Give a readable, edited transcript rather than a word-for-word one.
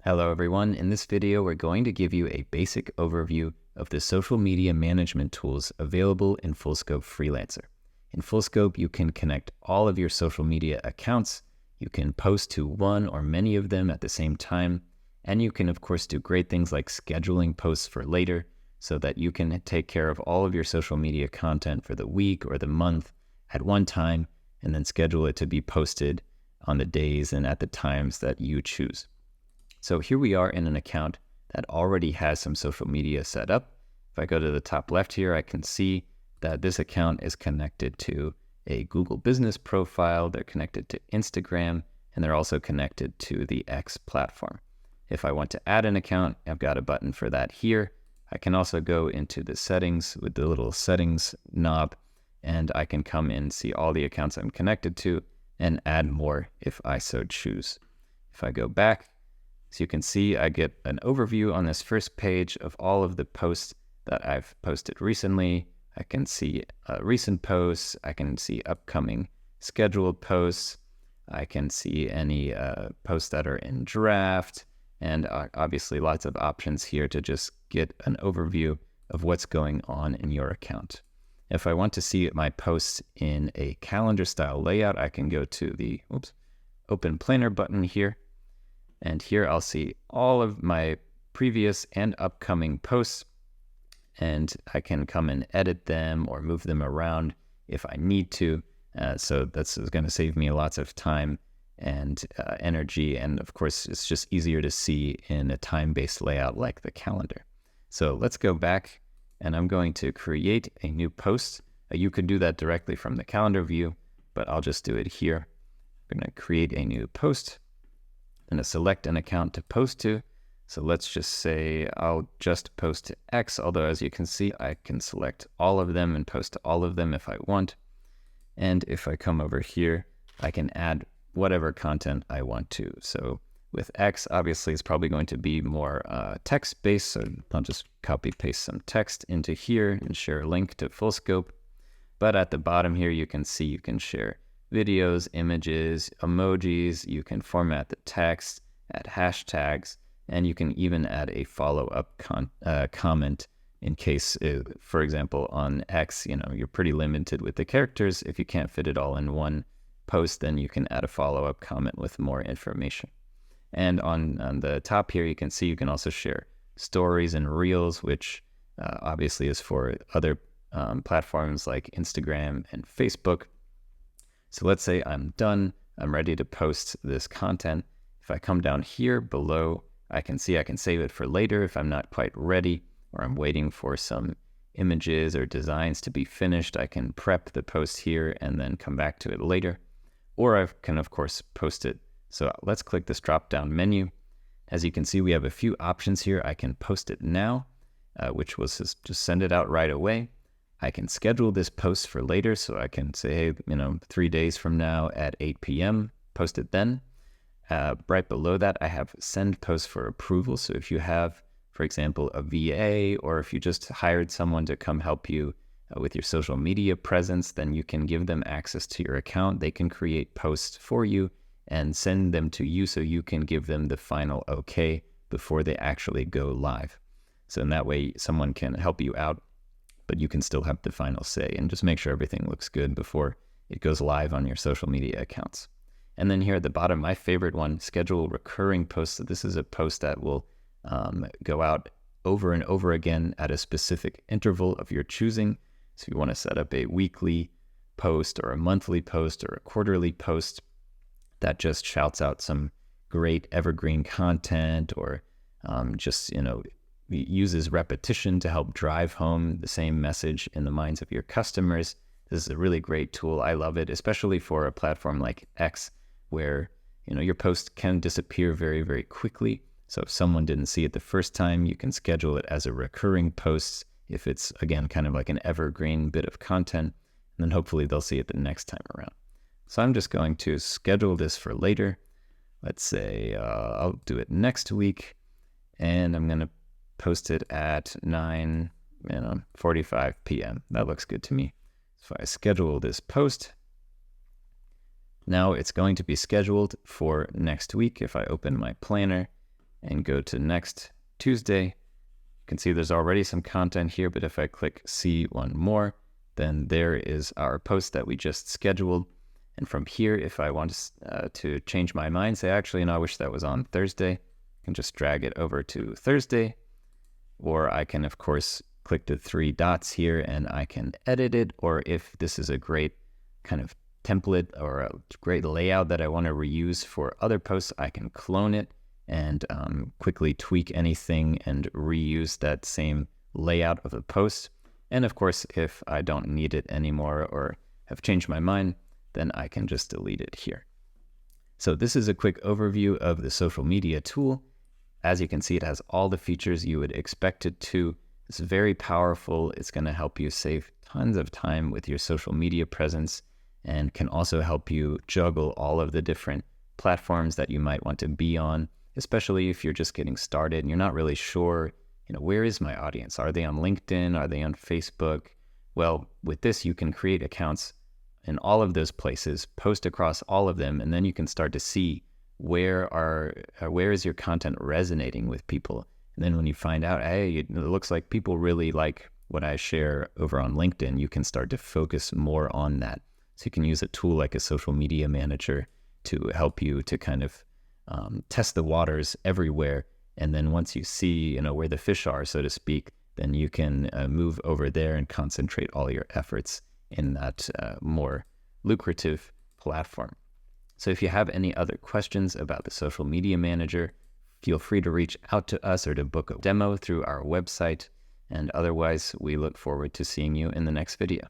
Hello everyone, in this video we're going to give you a basic overview of the social media management tools available in Fullscope Freelancer. In Fullscope you can connect all of your social media accounts, you can post to one or many of them at the same time, and you can of course do great things like scheduling posts for later so that you can take care of all of your social media content for the week or the month at one time and then schedule it to be posted on the days and at the times that you choose. So here we are in an account that already has some social media set up. If I go to the top left here, I can see that this account is connected to a Google business profile, they're connected to Instagram, and they're also connected to the X platform. If I want to add an account, I've got a button for that here. I can also go into the settings with the little settings knob, and I can come in and see all the accounts I'm connected to and add more if I so choose. If I go back, so you can see I get an overview on this first page of all of the posts that I've posted recently. I can see recent posts, I can see upcoming scheduled posts, I can see any posts that are in draft, and obviously lots of options here to just get an overview of what's going on in your account. If I want to see my posts in a calendar style layout, I can go to the Open Planner button here. And here I'll see all of my previous and upcoming posts, and I can come and edit them or move them around if I need to. So that's going to save me lots of time and energy. And of course, it's just easier to see in a time-based layout like the calendar. So let's go back, and I'm going to create a new post. You could do that directly from the calendar view, but I'll just do it here. I'm going to create a new post. I'm going to select an account to post to. So let's just say I'll just post to X, although as you can see, I can select all of them and post to all of them if I want. And if I come over here, I can add whatever content I want to. So with X, obviously, it's probably going to be more text-based, so I'll just copy-paste some text into here and share a link to Fullscope. But at the bottom here, you can see you can share videos, images, emojis, you can format the text, add hashtags, and you can even add a follow-up comment in case, for example, on X, you're pretty limited with the characters. If you can't fit it all in one post, then you can add a follow-up comment with more information. And on the top here, you can see you can also share stories and reels, which obviously is for other platforms like Instagram and Facebook. So let's say I'm done, I'm ready to post this content. If I come down here below, I can see I can save it for later if I'm not quite ready or I'm waiting for some images or designs to be finished. I can prep the post here and then come back to it later. Or I can, of course, post it. So let's click this drop-down menu. As you can see, we have a few options here. I can post it now, which was just send it out right away. I can schedule this post for later, so I can say, hey, 3 days from now at 8 p.m., post it then. Right below that, I have send post for approval. So if you have, for example, a VA, or if you just hired someone to come help you with your social media presence, then you can give them access to your account. They can create posts for you and send them to you so you can give them the final okay before they actually go live. So in that way, someone can help you out, but you can still have the final say and just make sure everything looks good before it goes live on your social media accounts. And then here at the bottom, my favorite one, schedule recurring posts. So this is a post that will go out over and over again at a specific interval of your choosing. So you want to set up a weekly post or a monthly post or a quarterly post that just shouts out some great evergreen content or just, uses repetition to help drive home the same message in the minds of your customers. This is a really great tool. I love it, especially for a platform like X, where your post can disappear very, very quickly. So if someone didn't see it the first time, you can schedule it as a recurring post if it's, again, kind of like an evergreen bit of content, and then hopefully they'll see it the next time around. So I'm just going to schedule this for later. Let's say I'll do it next week, and I'm going to post it at 9:45 p.m. That looks good to me. So I schedule this post. Now it's going to be scheduled for next week if I open my planner and go to next Tuesday, you can see there's already some content here, but if I click see one more, then there is our post that we just scheduled. And from here, if I want to change my mind, say, actually, no, I wish that was on Thursday, I can just drag it over to Thursday. Or I can, of course, click the 3 dots here and I can edit it. Or if this is a great kind of template or a great layout that I want to reuse for other posts, I can clone it and quickly tweak anything and reuse that same layout of the post. And of course, if I don't need it anymore or have changed my mind, then I can just delete it here. So this is a quick overview of the social media tool. As you can see, it has all the features you would expect it to. It's very powerful. It's going to help you save tons of time with your social media presence and can also help you juggle all of the different platforms that you might want to be on, especially if you're just getting started and you're not really sure, where is my audience? Are they on LinkedIn? Are they on Facebook? Well, with this, you can create accounts in all of those places, post across all of them, and then you can start to see where is your content resonating with people. And then when you find out, hey, it looks like people really like what I share over on LinkedIn, you can start to focus more on that. So you can use a tool like a social media manager to help you to kind of test the waters everywhere. And then once you see, where the fish are, so to speak, then you can move over there and concentrate all your efforts in that more lucrative platform. So if you have any other questions about the Social Media Manager, feel free to reach out to us or to book a demo through our website. And otherwise, we look forward to seeing you in the next video.